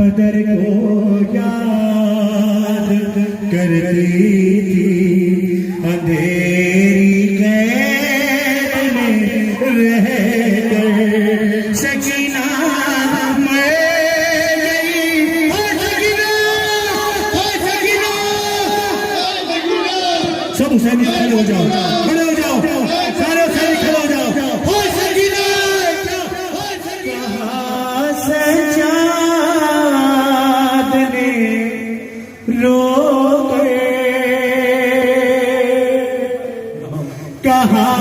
कदर को याद करती थी, अंधेरी कैद में रहकर सकीना मर गई। सब हुसैनी खड़े हो जाओ, खड़े हो जाओ, सारे हुसैनी खड़े हो जाओ। सजाद ने रो कहाँ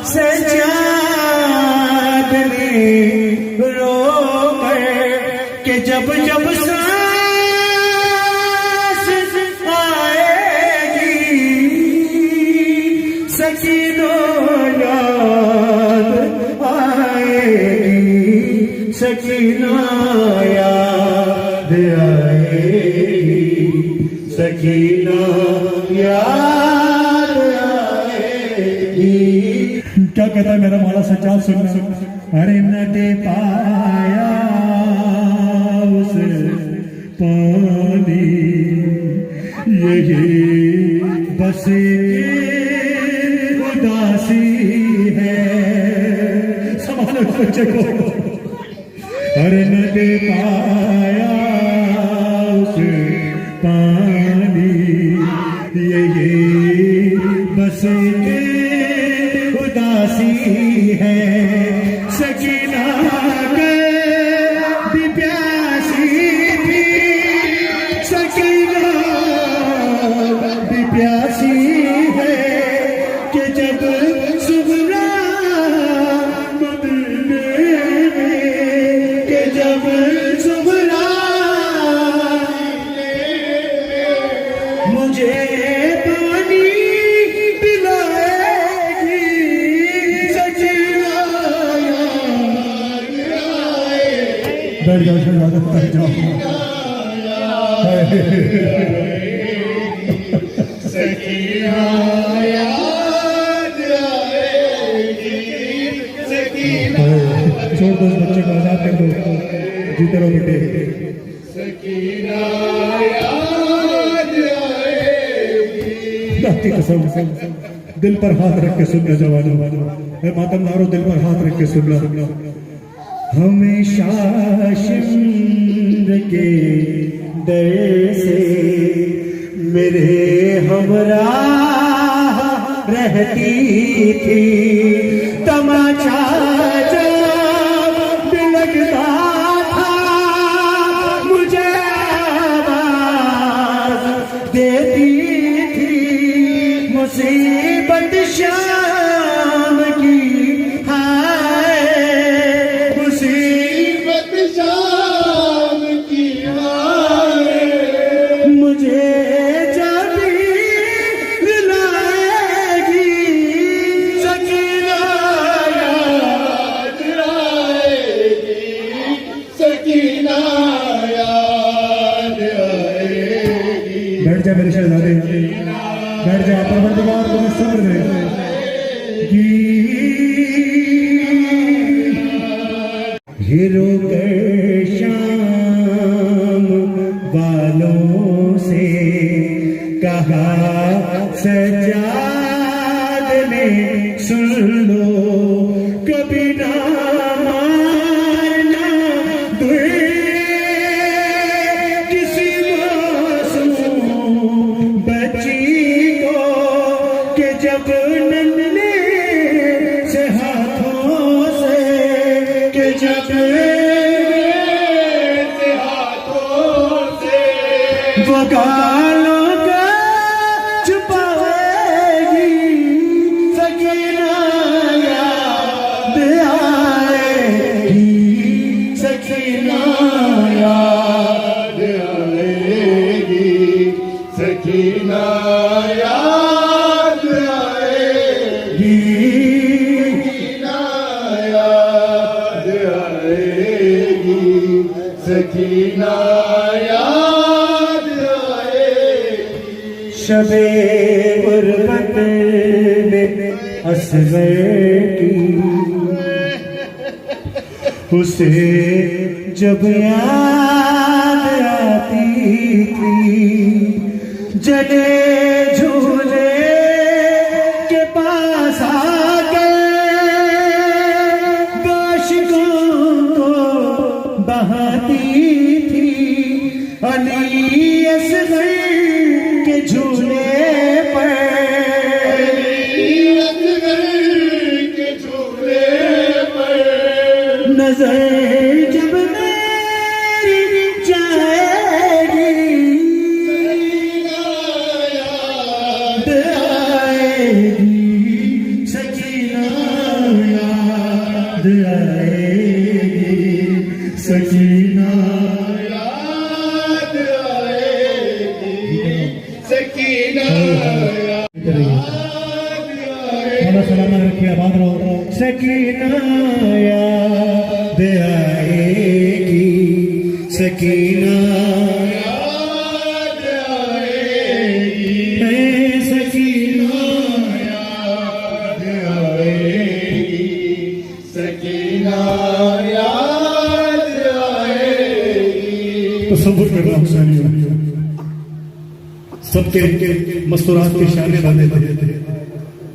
सजाद ने रो के जब जब सांस आएगी सकीनो याद आएगी, सकीना याद आएगी, सकीना याद आएगी। क्या कहता है मेरा मौला सज्जाद सुनना। अरे न दे पाया उस पानी यही बस उदासी है। संभालो बच्चे को। अरे न दे पाया उस पानी यही बस उदासी है। सकीना भी प्यासी थी, सकीना भी प्यासी है कि जब सुबरा मदीने में, कि जब सुबरा मुझे पानी पिलाएगी, सकीना बैठ जाओ, बैठ जाओ। सकीना याद आएगी, सकीना। छोड़ दो बच्चे को, आजाद कर दो, जीते रहो बेटे। सकीना याद आएगी। कसम दिल पर हाथ रख के सुनना जवानों, मातमदारों दिल पर हाथ रख के सुनना। हमेशा शिम्र के दर से मेरे हमराह रहती थी, तमाचा जब लगता था मुझे आवाज देती थी। मुसीबत शाम की हाय, मुसीबत शाम की हाय, मुझे जब रुलाएगी सकीना याद आएगी, सकीना याद आएगी। बैठ जा मेरे शहजादे, बैठ जा। परवरदिगार तुम्हें सब्र दे। हीरो कर शाम वालों से कहा सजाद ने सुन लो, कभी ना मारना किसी मासूम बच्ची को, कि जब नन्हे से हाथों से, कि जब हाथों से वो गालों का छुपाएगी, सकीना याद आएगी, सकीना याद आएगी, सकीना याद आएगी, सकीना याद आएगी, सकीना याद आएगी। शबे गुरबत में असगर की उसे जब याद जले झूले के पास आकर आशिकों को बहाती थी अली असगर के झूले पर, नजर जब मेरी जाएगी याद आएगी, सकीना याद आएगी, सकीना याद आएगी, सकीना याद आएगी, सलाम रखिए, आबाद रहो, सकीना याद आएगी, सकीना याद आएगी, सकीना याद आएगी, सकीना याद आएगी। तसव्वुर कर रहा हूँ सबके मस्तूरात के शाने बने थे,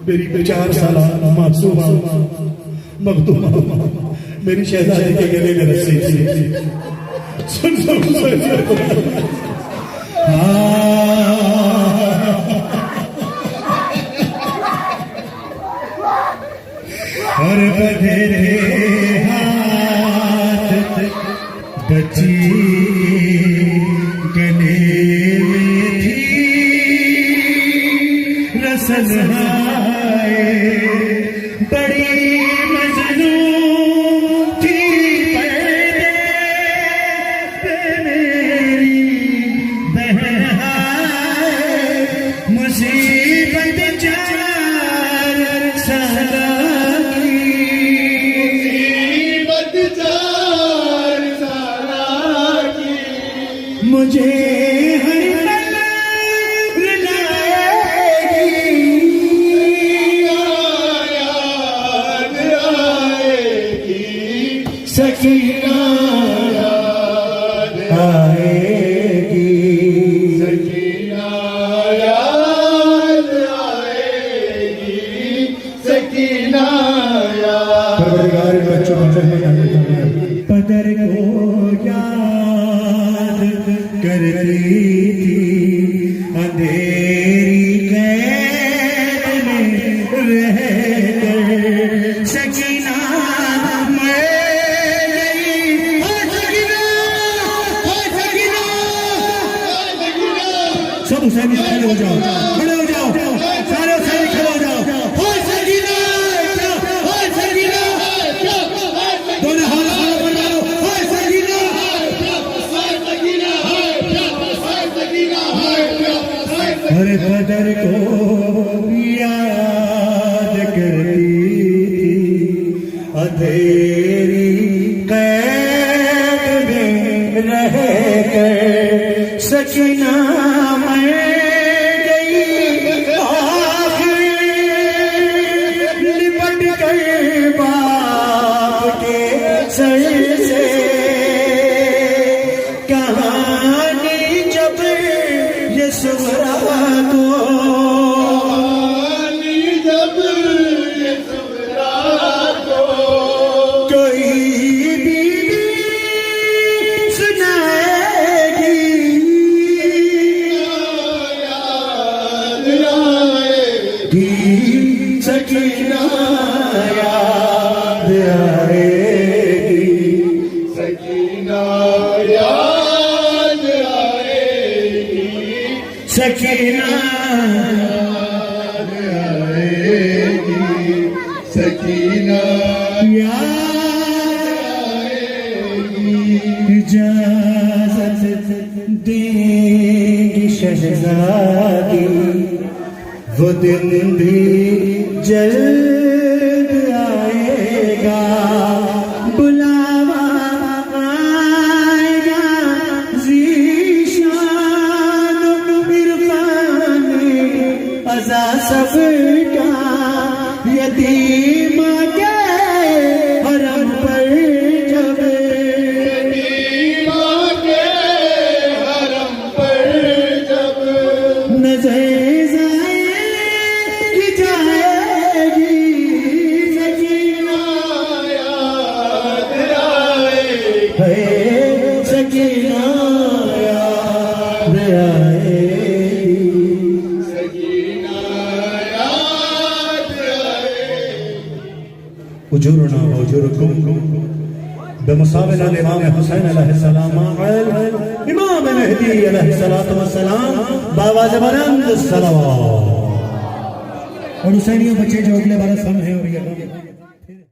मेरी 4 साल मासूमा मखदूमा मेरी शहजादी के गले में रस्सी थी। सुन और बधेरे हाथ बची गले में थी रसन बड़ी मजनू थी मेरी बहन, मुसीबत 4 साल की, मुसीबत 4 साल की, मुझे सकीना याद आएगी, सकीना याद आएगी, सकीना याद पदर को याद करती थी अंधेरी कैद में रहकर, सकीना सब हुसैनी खड़े हो जाओ, खड़े हो जाओ, सारे हुसैनी खड़े हो जाओ, दोनों हाथ पर डालो, अरे बदर को याद करती थी अंधेरी कैद में रहकर, सकीना कहानी जब ये सुगरा को कोई बीवी सुनाएगी, सकीना याद आएगी, सकीना याद आएगी, सकीना याद आएगी, सकीना याद आएगी। इजाज़त देगी शहज़ादी, वो दिन भी जल्द आएगा, बुलावा आएगा ज़ीशान इरफान अज़ा सबका, यतीम के हरम पर जब, यतीम के हरम पर जब उजुरना उजुरकुम बमुसाविना इमाम हुसैन अलैहिस्सलाम इमाम मेहदी अलैहिस्सलातु वस्सलाम बावाज़ बुलंद सलावत। और हुसैनियों बच्चे जो अगले 12 साल हैं और ये